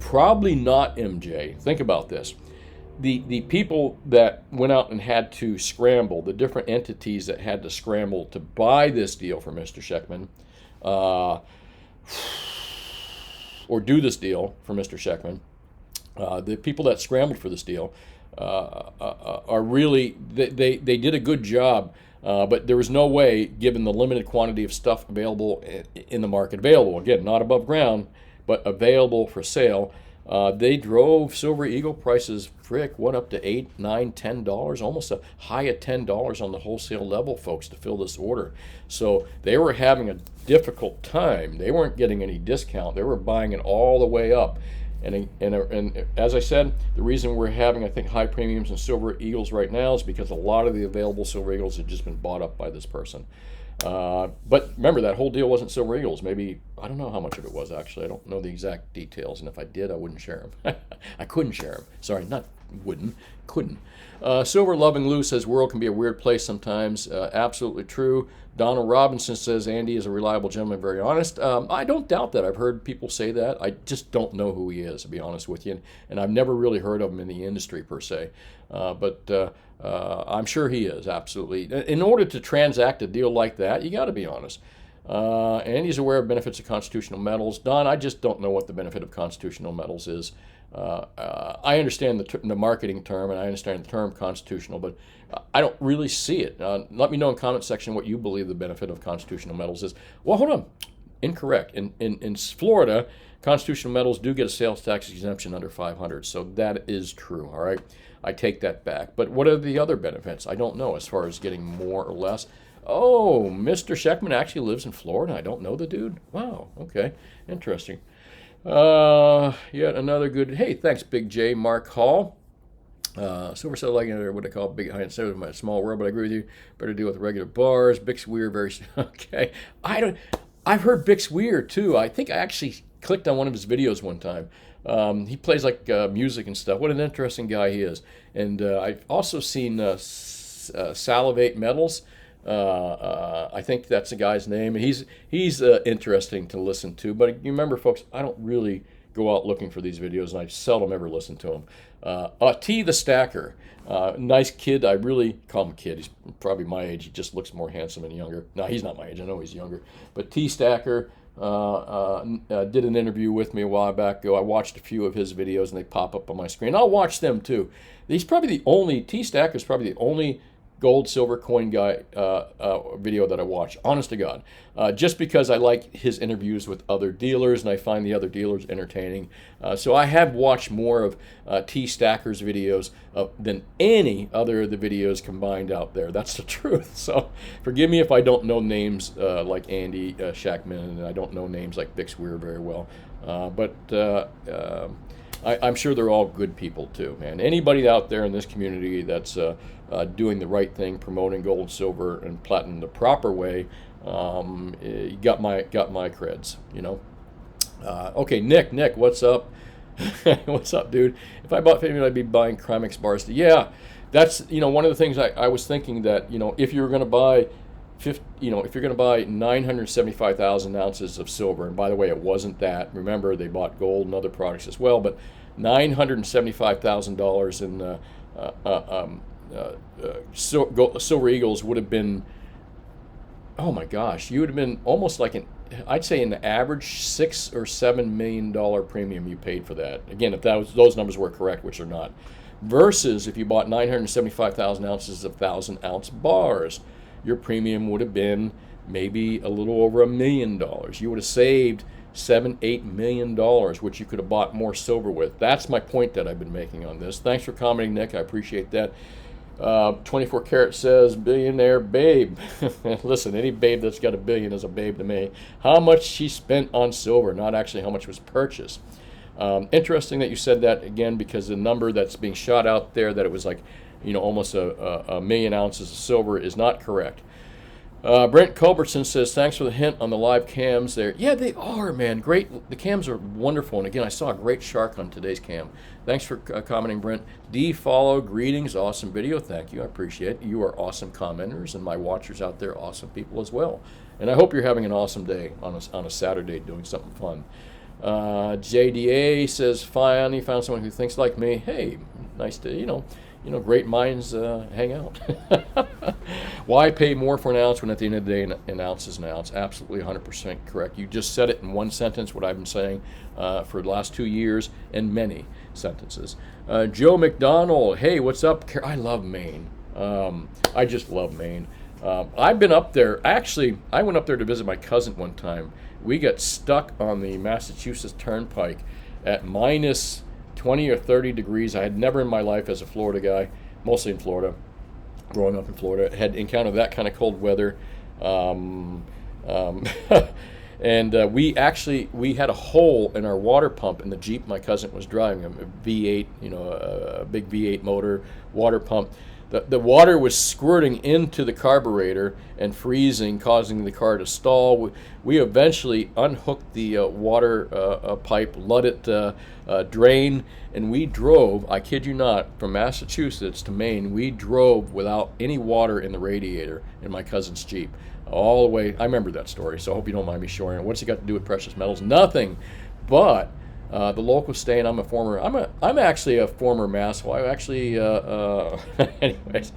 Probably not, MJ. Think about this. The people that went out and had to scramble, the different entities that had to scramble to buy this deal for Mr. Sheckman, or do this deal for Mr. Sheckman, the people that scrambled for this deal are really, they did a good job, but there was no way, given the limited quantity of stuff available in the market, available, again, not above ground, but available for sale. They drove Silver Eagle prices, went up to $8, $9, $10, almost a high of $10 on the wholesale level, folks, to fill this order. So they were having a difficult time. They weren't getting any discount. They were buying it all the way up. And as I said, the reason we're having, I think, high premiums in Silver Eagles right now is because a lot of the available Silver Eagles have just been bought up by this person. But remember, that whole deal wasn't Silver Eagles. Maybe, I don't know how much of it was, actually. I don't know the exact details, and if I did, I wouldn't share them. I couldn't share them. Sorry, not wouldn't, couldn't. Silver Loving Lou says, world can be a weird place sometimes. Absolutely true. Donald Robinson says, Andy is a reliable gentleman, very honest. I don't doubt that. I've heard people say that. I just don't know who he is, to be honest with you. And I've never really heard of him in the industry, per se. But I'm sure he is, absolutely. In order to transact a deal like that, you got to be honest. And he's aware of benefits of constitutional metals. Don, I just don't know what the benefit of constitutional metals is. I understand the marketing term, and I understand the term constitutional, but I don't really see it. Let me know in the comment section what you believe the benefit of constitutional metals is. Well, hold on. Incorrect. In Florida, constitutional metals do get a sales tax exemption under 500, so that is true, all right? I take that back. But what are the other benefits? I don't know as far as getting more or less. Oh, Mr. Sheckman actually lives in Florida. I don't know the dude. Wow, okay, interesting. Yet another good, hey, thanks, Big J, Mark Hall. Silver said, like what I call big high and seven, my small world, but I agree with you. Better deal with regular bars. Bix Weir, very okay. I've heard Bix Weir too. I think I actually clicked on one of his videos one time. He plays like music and stuff. What an interesting guy he is. And I've also seen Salivate Metals. I think that's the guy's name. He's interesting to listen to. But you remember, folks, I don't really go out looking for these videos, and I seldom ever listen to them. T the Stacker, nice kid. I really call him kid. He's probably my age. He just looks more handsome and younger. No, he's not my age. I know he's younger. But T Stacker did an interview with me a while back ago. I watched a few of his videos, and they pop up on my screen. I'll watch them too. He's probably the only, T Stacker is probably the only gold, silver coin guy video that I watch, honest to God, just because I like his interviews with other dealers, and I find the other dealers entertaining. So I have watched more of T Stacker's videos than any other of the videos combined out there. That's the truth. So forgive me if I don't know names like Andy Shackman, and I don't know names like Bix Weir very well. But I'm sure they're all good people too, man. Anybody out there in this community that's doing the right thing, promoting gold, silver, and platinum the proper way, you got my creds, you know. Okay, Nick, what's up? What's up, dude? If I bought 50, I'd be buying Crimex bars. Yeah, that's, you know, one of the things I was thinking that, you know, if you're going to buy 975,000 ounces of silver, and by the way, it wasn't that. Remember, they bought gold and other products as well, but $975,000 in Silver Eagles would have been, oh my gosh, you would have been almost like I'd say an average $6 or $7 million premium you paid for that. Again, if those numbers were correct, which are not. Versus if you bought 975,000 ounces of 1,000-ounce bars, your premium would have been maybe a little over $1 million. You would have saved $7-8 million, which you could have bought more silver with. That's my point that I've been making on this. Thanks for commenting, Nick. I appreciate that. 24 Karat says, billionaire babe. Listen, any babe that's got $1 billion is a babe to me. How much she spent on silver, not actually how much was purchased. Interesting that you said that again, because the number that's being shot out there, that it was like, almost a million ounces of silver, is not correct. Brent Culbertson says, thanks for the hint on the live cams there. Yeah, they are, man. Great. The cams are wonderful. And again, I saw a great shark on today's cam. Thanks for commenting, Brent. D follow, greetings, awesome video. Thank you. I appreciate it. You are awesome commenters, and my watchers out there, awesome people as well. And I hope you're having an awesome day on a Saturday doing something fun. JDA says, finally found someone who thinks like me. Hey, nice to, great minds hang out. Why pay more for an ounce when at the end of the day an ounce is an ounce? Absolutely 100% correct. You just said it in one sentence, what I've been saying for the last 2 years, in many sentences. Joe McDonald, hey, what's up? I love Maine. I just love Maine. I've been up there. Actually, I went up there to visit my cousin one time. We got stuck on the Massachusetts Turnpike at minus 20 or 30 degrees. I had never in my life, as a Florida guy, mostly in Florida, growing up in Florida, had encountered that kind of cold weather. And we had a hole in our water pump in the Jeep my cousin was driving, a V8, a big V8 motor water pump. The water was squirting into the carburetor and freezing, causing the car to stall. We eventually unhooked the water pipe, let it drain, and we drove, I kid you not, from Massachusetts to Maine. We drove without any water in the radiator in my cousin's Jeep. All the way, I remember that story, so I hope you don't mind me sharing it. What's it got to do with precious metals? Nothing, but the local state. I'm actually a former Masswell. I actually, anyways.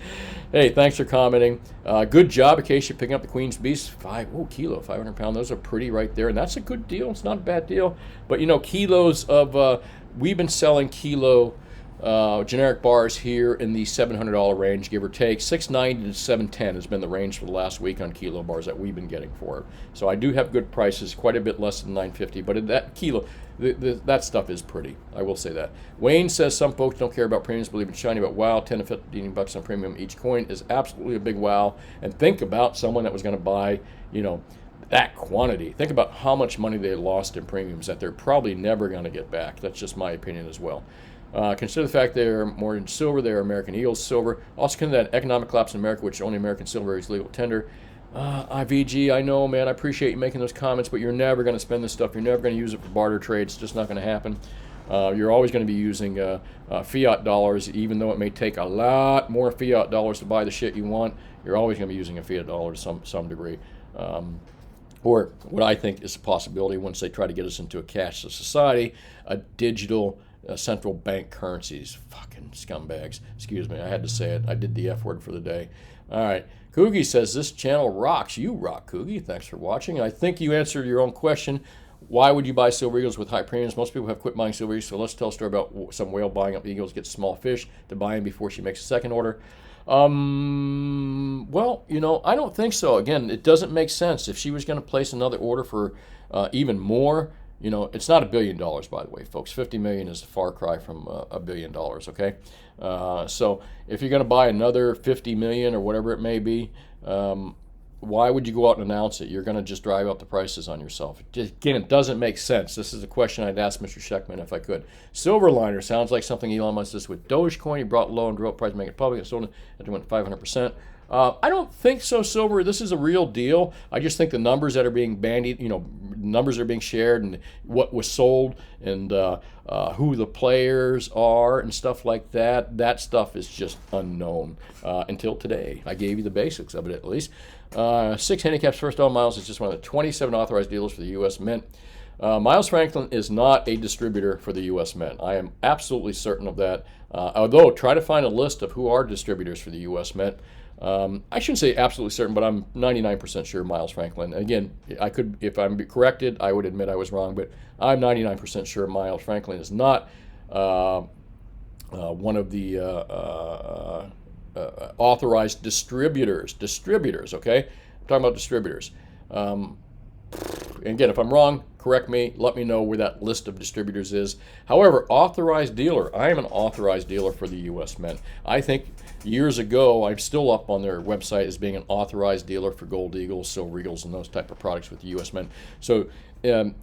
Hey, thanks for commenting. Good job, Acacia, picking up the Queen's Beast. 500 pound. Those are pretty right there, and that's a good deal. It's not a bad deal. But kilos of, we've been selling kilo generic bars here in the $700 range, give or take. $690 to $710 has been the range for the last week on kilo bars that we've been getting for it. So I do have good prices, quite a bit less than $950, but in that kilo, that stuff is pretty. I will say that. Wayne says some folks don't care about premiums, believe in shiny, but wow, 10 to 15 bucks on premium each coin is absolutely a big wow. And think about someone that was going to buy, that quantity. Think about how much money they lost in premiums that they're probably never going to get back. That's just my opinion as well. Consider the fact they are more in silver. They are American Eagles silver. Also consider that economic collapse in America, which only American silver is legal tender. IVG, I know, man. I appreciate you making those comments, but you're never going to spend this stuff. You're never going to use it for barter trades. It's just not going to happen. You're always going to be using fiat dollars, even though it may take a lot more fiat dollars to buy the shit you want. You're always going to be using a fiat dollar to some degree. Or what I think is a possibility once they try to get us into a cashless society, a digital central bank currencies. Fucking scumbags. Excuse me, I had to say it. I did the F word for the day. All right. Coogie says, this channel rocks. You rock, Coogie. Thanks for watching. I think you answered your own question. Why would you buy silver eagles with high premiums? Most people have quit buying silver eagles, so let's tell a story about some whale buying up eagles, gets small fish to buy them before she makes a second order. Well, I don't think so. Again, it doesn't make sense. If she was going to place another order for even more, it's not $1 billion, by the way, folks. 50 million is a far cry from $1 billion, okay? So if you're going to buy another 50 million or whatever it may be, why would you go out and announce it? You're going to just drive up the prices on yourself. Again, it doesn't make sense. This is a question I'd ask Mr. Sheckman if I could. Silverliner sounds like something Elon Musk does with Dogecoin. He brought low and drove price, make it public, and sold it, and it went 500%. I don't think so, Silver. This is a real deal. I just think the numbers that are being bandied, numbers are being shared, and what was sold, and who the players are, and stuff like that. That stuff is just unknown until today. I gave you the basics of it at least. 6 handicaps. First all, Miles is just one of the 27 authorized dealers for the U.S. Mint. Miles Franklin is not a distributor for the U.S. Mint. I am absolutely certain of that. Although, try to find a list of who are distributors for the U.S. Mint. I shouldn't say absolutely certain, but I'm 99% sure Miles Franklin. Again, I could, if I'm corrected, I would admit I was wrong, but I'm 99% sure Miles Franklin is not one of the authorized distributors. Distributors, okay? I'm talking about distributors. Again, if I'm wrong, correct me, let me know where that list of distributors is. However, authorized dealer, I am an authorized dealer for the U.S. Mint. I think years ago, I'm still up on their website as being an authorized dealer for gold eagles, silver eagles, and those type of products with the U.S. Mint. So again,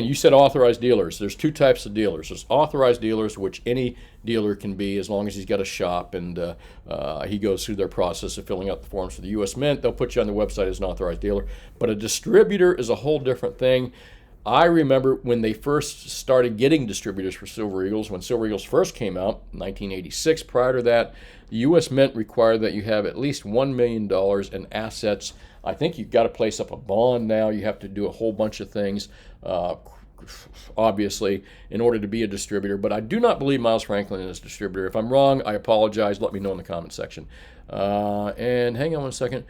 you said authorized dealers. There's two types of dealers. There's authorized dealers, which any dealer can be as long as he's got a shop and he goes through their process of filling out the forms for the U.S. Mint. They'll put you on the website as an authorized dealer. But a distributor is a whole different thing. I remember when they first started getting distributors for Silver Eagles, when Silver Eagles first came out, 1986. Prior to that, the U.S. Mint required that you have at least $1 million in assets. I think you've got to place up a bond now. You have to do a whole bunch of things, obviously, in order to be a distributor. But I do not believe Miles Franklin is a distributor. If I'm wrong, I apologize. Let me know in the comment section. And hang on one second.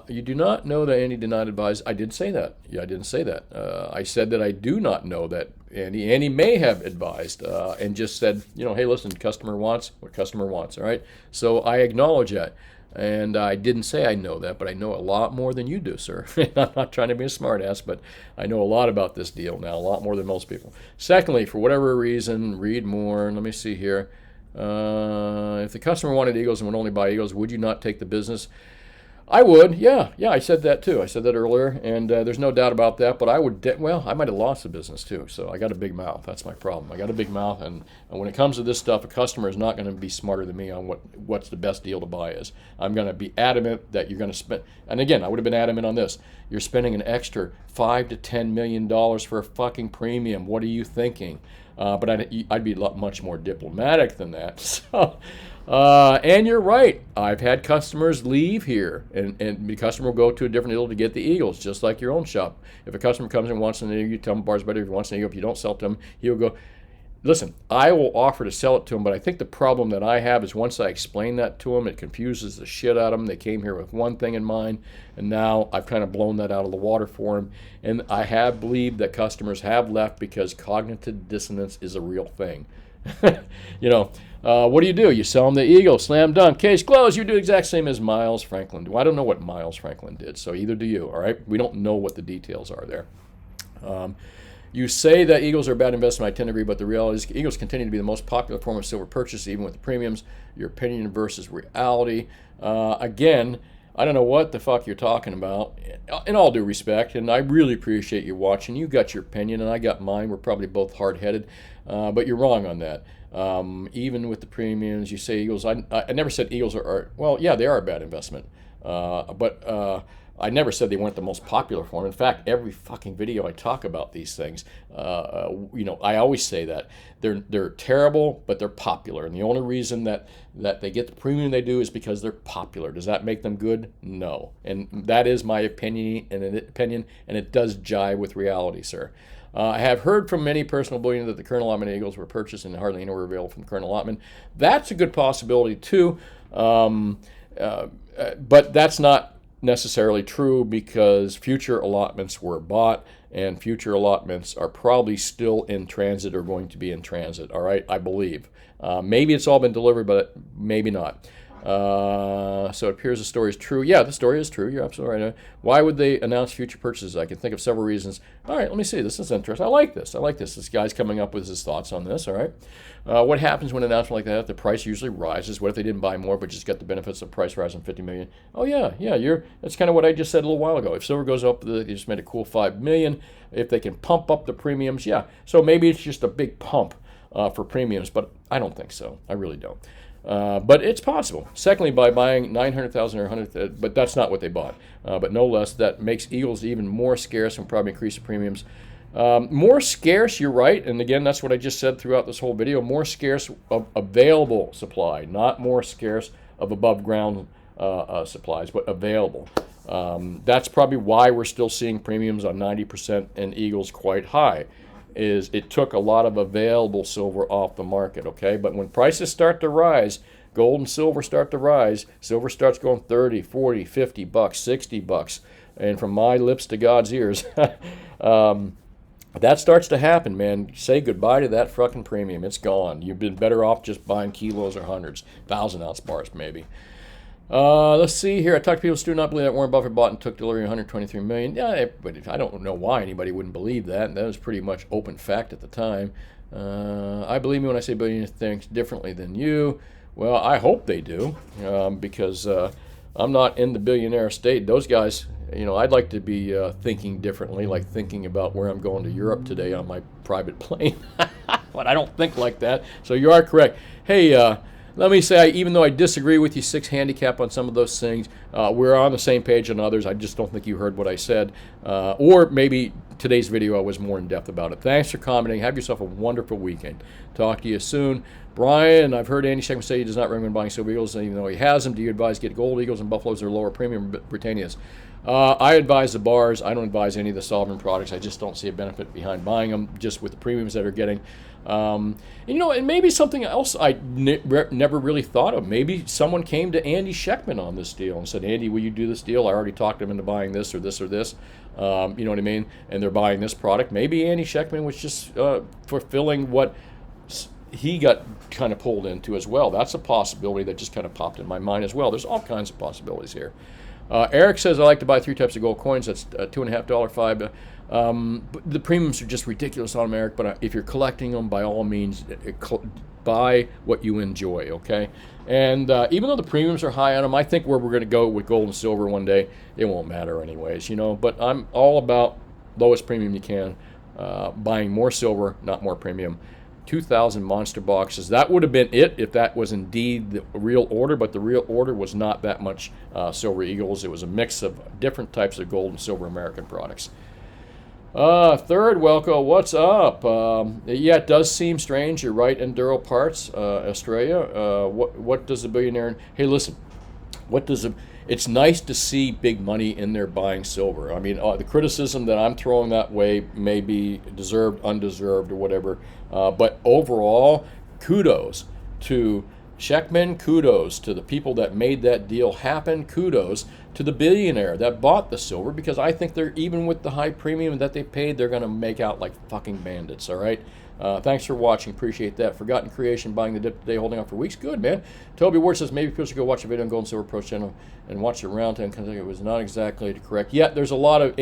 You do not know that Andy did not advise. I did say that. Yeah, I didn't say that. I said that I do not know that Andy. Andy may have advised and just said, hey, listen, customer wants what customer wants. All right. So I acknowledge that. And I didn't say I know that, but I know a lot more than you do, sir. I'm not trying to be a smartass, but I know a lot about this deal now, a lot more than most people. Secondly, for whatever reason, read more. Let me see here. If the customer wanted Eagles and would only buy Eagles, would you not take the business? I would, yeah, I said that too. I said that earlier, and there's no doubt about that. But I would, I might have lost the business too. So I got a big mouth. That's my problem. I got a big mouth, and when it comes to this stuff, a customer is not going to be smarter than me on what's the best deal to buy is. I'm going to be adamant that you're going to spend. And again, I would have been adamant on this. You're spending an extra $5 to $10 million for a fucking premium. What are you thinking? But I'd be much more diplomatic than that. So. And you're right. I've had customers leave here, and the customer will go to a different dealer to get the Eagles, just like your own shop. If a customer comes and wants an Eagle, you tell him bar's better. If he wants an Eagle, if you don't sell it to him, he'll go, listen, I will offer to sell it to him, but I think the problem that I have is once I explain that to them, it confuses the shit out of them. They came here with one thing in mind, and now I've kind of blown that out of the water for them. And I have believed that customers have left because cognitive dissonance is a real thing. What do? You sell them the Eagle, slam dunk, case closed. You do the exact same as Miles Franklin do. I don't know what Miles Franklin did, so either do you, all right? We don't know what the details are there. You say that Eagles are a bad investment. I tend to agree, but the reality is Eagles continue to be the most popular form of silver purchase, even with the premiums. Your opinion versus reality. Again, I don't know what the fuck you're talking about, in all due respect, and I really appreciate you watching. You got your opinion, and I got mine. We're probably both hard-headed, but you're wrong on that. Even with the premiums, you say Eagles. I never said Eagles are well, yeah, they are a bad investment, but I never said they weren't the most popular form. In fact, every fucking video I talk about these things, I always say that they're terrible, but they're popular. And the only reason that they get the premium they do is because they're popular. Does that make them good? No. And that is my opinion, and it does jive with reality, sir. I have heard from many personal bullion that the current allotment Eagles were purchased and hardly any were available from the current allotment. That's a good possibility too, but that's not necessarily true because future allotments were bought and future allotments are probably still in transit or going to be in transit, all right, I believe. Maybe it's all been delivered, but maybe not. So it appears the story is true. Yeah, the story is true. You're absolutely right. Why would they announce future purchases? I can think of several reasons. All right, let me see. This is interesting. I like this. This guy's coming up with his thoughts on this. All right. What happens when an announcement like that? The price usually rises. What if they didn't buy more but just got the benefits of price rise on $50 million? Oh yeah. That's kind of what I just said a little while ago. If silver goes up, they just made a cool $5 million. If they can pump up the premiums, yeah. So maybe it's just a big pump for premiums, but I don't think so. I really don't. But it's possible. Secondly, by buying 900,000 or 100, but that's not what they bought. But no less, that makes Eagles even more scarce and probably increase the premiums. More scarce, you're right. And again, that's what I just said throughout this whole video. More scarce of available supply, not more scarce of above ground supplies, but available. That's probably why we're still seeing premiums on 90% and Eagles quite high. Is it took a lot of available silver off the market, okay? But when prices start to rise, gold and silver start to rise, silver starts going 30, 40, 50 bucks, 60 bucks. And from my lips to God's ears, that starts to happen, man. Say goodbye to that fucking premium. It's gone. You've been better off just buying kilos or hundreds, 1,000-ounce bars maybe. Let's see here. I talked to people who do not believe that Warren Buffett bought and took delivery of $123 million. Yeah, but I don't know why anybody wouldn't believe that. That was pretty much open fact at the time. I believe me when I say Billionaire thinks differently than you. Well, I hope they do, because I'm not in the billionaire state. Those guys, I'd like to be thinking differently, like thinking about where I'm going to Europe today on my private plane. But I don't think like that. So you are correct. Hey, let me say, even though I disagree with you, 6 handicap on some of those things, we're on the same page on others. I just don't think you heard what I said. Or maybe today's video I was more in depth about it. Thanks for commenting. Have yourself a wonderful weekend. Talk to you soon. Brian, I've heard Andy Sheckman say he does not recommend buying silver eagles, even though he has them. Do you advise get gold eagles and buffaloes or lower premium Britannias? I advise the bars. I don't advise any of the sovereign products. I just don't see a benefit behind buying them, just with the premiums that are getting. And maybe something else I never really thought of. Maybe someone came to Andy Sheckman on this deal and said, Andy, will you do this deal? I already talked them into buying this or this or this. You know what I mean? And they're buying this product. Maybe Andy Sheckman was just fulfilling what he got kind of pulled into as well. That's a possibility that just kind of popped in my mind as well. There's all kinds of possibilities here. Eric says, I like to buy 3 types of gold coins. That's $2.50, $5. The premiums are just ridiculous on them, Eric, but if you're collecting them, by all means, buy what you enjoy, okay? And even though the premiums are high on them, I think where we're going to go with gold and silver one day, it won't matter anyways, But I'm all about lowest premium you can, buying more silver, not more premium. 2,000 monster boxes. That would have been it if that was indeed the real order, but the real order was not that much silver eagles. It was a mix of different types of gold and silver American products. Third, Welco, what's up? Yeah, it does seem strange. You're right, Enduro Parts, Australia. What does the billionaire... Hey, listen, it's nice to see big money in there buying silver. I mean, the criticism that I'm throwing that way may be deserved, undeserved, or whatever. But overall, kudos to Sheckman, kudos to the people that made that deal happen, kudos to the billionaire that bought the silver, because I think they're, even with the high premium that they paid, they're going to make out like fucking bandits, all right? Thanks for watching. Appreciate that. Forgotten Creation buying the dip today, holding on for weeks. Good, man. Toby Ward says maybe people should go watch a video on Gold and Silver Pro channel and watch the round 10 because it was not exactly correct. Yet there's a lot of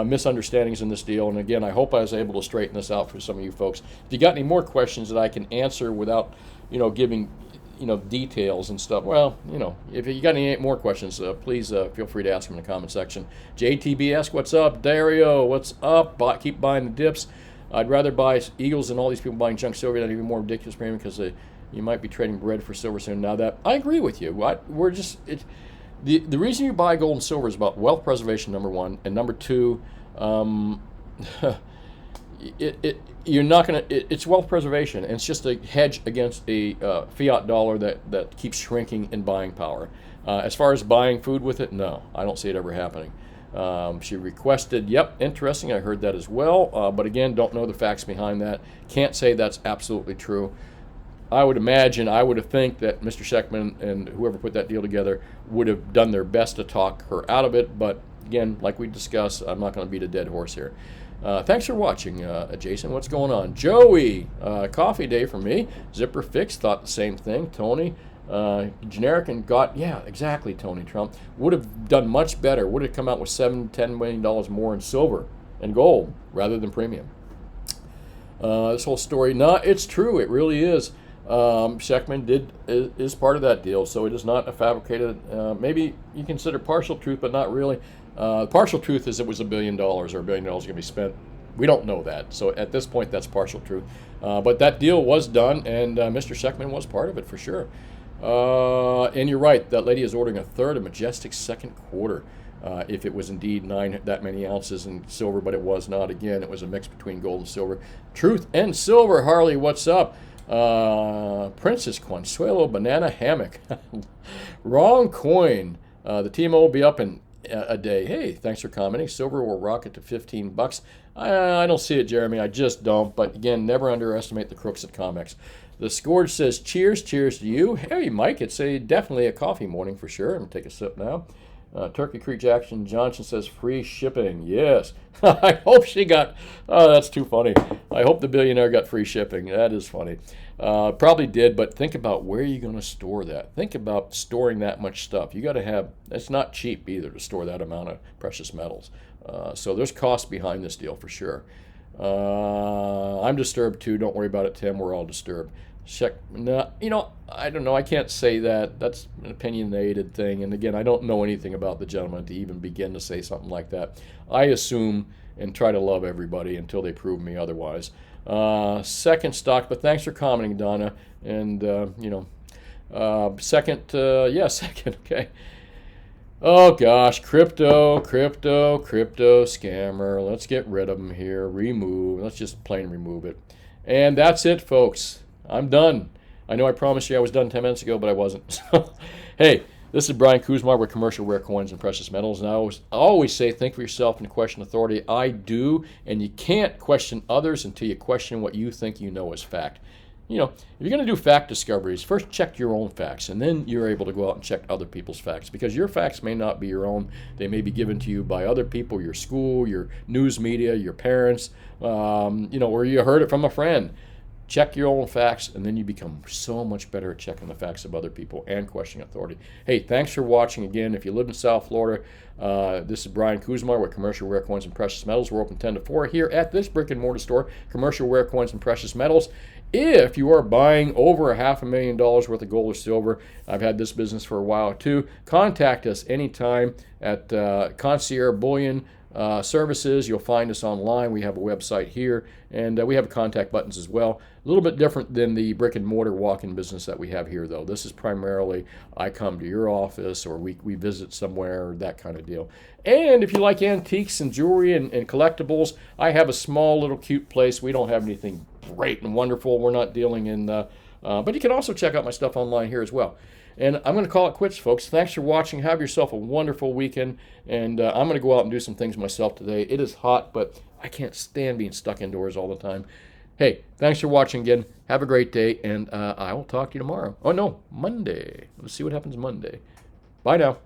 misunderstandings in this deal. And again, I hope I was able to straighten this out for some of you folks. If you got any more questions that I can answer without, giving, details and stuff, well, if you got any more questions, please feel free to ask them in the comment section. JTB ask, what's up? Dario, what's up? Keep buying the dips. I'd rather buy eagles than all these people buying junk silver. That even more ridiculous premium because you might be trading bread for silver soon. Now that I agree with you, the reason you buy gold and silver is about wealth preservation, number one, and number two, you're not gonna. It's wealth preservation, and it's just a hedge against a fiat dollar that keeps shrinking in buying power. As far as buying food with it, no, I don't see it ever happening. She requested, yep, interesting, I heard that as well, but again, don't know the facts behind that. Can't say that's absolutely true. I would think that Mr. Sheckman and whoever put that deal together would have done their best to talk her out of it, but again, like we discussed, I'm not going to beat a dead horse here. Thanks for watching, Jason. What's going on? Joey, coffee day for me. Zipper Fix, thought the same thing. Tony, generic and yeah, exactly, Tony Trump. Would have done much better. Would have come out with $7-10 million more in silver and gold rather than premium. This whole story, it's true. It really is. Sheckman is part of that deal, so it is not a fabricated, maybe you consider partial truth, but not really. Partial truth is it was $1 billion or $1 billion going to be spent. We don't know that, so at this point, that's partial truth. But that deal was done, and Mr. Sheckman was part of it for sure. And you're right, that lady is ordering a third of Majestic's second quarter. If it was indeed that many ounces in silver, but it was not. Again, it was a mix between gold and silver. Truth and silver. Harley, what's up? Princess Consuelo Banana Hammock. Wrong coin. The TMO will be up in a day. Hey, thanks for commenting. Silver will rocket to $15. I don't see it, Jeremy. I just don't. But again, never underestimate the crooks at Comex. The Scourge says, cheers to you. Hey, Mike, it's definitely a coffee morning for sure. I'm going to take a sip now. Turkey Creek Jackson Johnson says, free shipping. Yes. I hope she got, that's too funny. I hope the billionaire got free shipping. That is funny. Probably did, but think about where you're going to store that. Think about storing that much stuff. You got to have, it's not cheap either to store that amount of precious metals. So there's cost behind this deal for sure. I'm disturbed too. Don't worry about it, Tim. We're all disturbed. Check. No, I don't know. I can't say that. That's an opinionated thing. And again, I don't know anything about the gentleman to even begin to say something like that. I assume and try to love everybody until they prove me otherwise. Second stock, but thanks for commenting, Donna. And, second, second, okay. Oh gosh, crypto scammer. Let's get rid of them here. Remove. Let's just plain remove it. And that's it, folks. I'm done. I know I promised you I was done 10 minutes ago, but I wasn't. Hey, this is Brian Kuzma with Commercial Rare Coins and Precious Metals. And I always say, think for yourself and question authority. I do, and you can't question others until you question what you think you know is fact. If you're going to do fact discoveries, first check your own facts, and then you're able to go out and check other people's facts, because your facts may not be your own. They may be given to you by other people, your school, your news media, your parents, or you heard it from a friend. Check your own facts, and then you become so much better at checking the facts of other people and questioning authority. Hey, thanks for watching again. If you live in South Florida, this is Brian Kuzma with Commercial Rare Coins and Precious Metals. We're open 10 to 4 here at this brick and mortar store, Commercial Rare Coins and Precious Metals. If you are buying over $500,000 worth of gold or silver, I've had this business for a while too, contact us anytime at Concierge Bullion Services. You'll find us online. We have a website here, and we have contact buttons as well. A little bit different than the brick and mortar walk-in business that we have here, though. This is primarily I come to your office, or we visit somewhere, that kind of deal. And if you like antiques and jewelry and collectibles, I have a small little cute place. We don't have anything great and wonderful. We're not dealing in, but you can also check out my stuff online here as well. And I'm going to call it quits, folks. Thanks for watching. Have yourself a wonderful weekend. And I'm going to go out and do some things myself today. It is hot, but I can't stand being stuck indoors all the time. Hey, thanks for watching again. Have a great day, and I will talk to you tomorrow. Oh, no, Monday. Let's see what happens Monday. Bye now.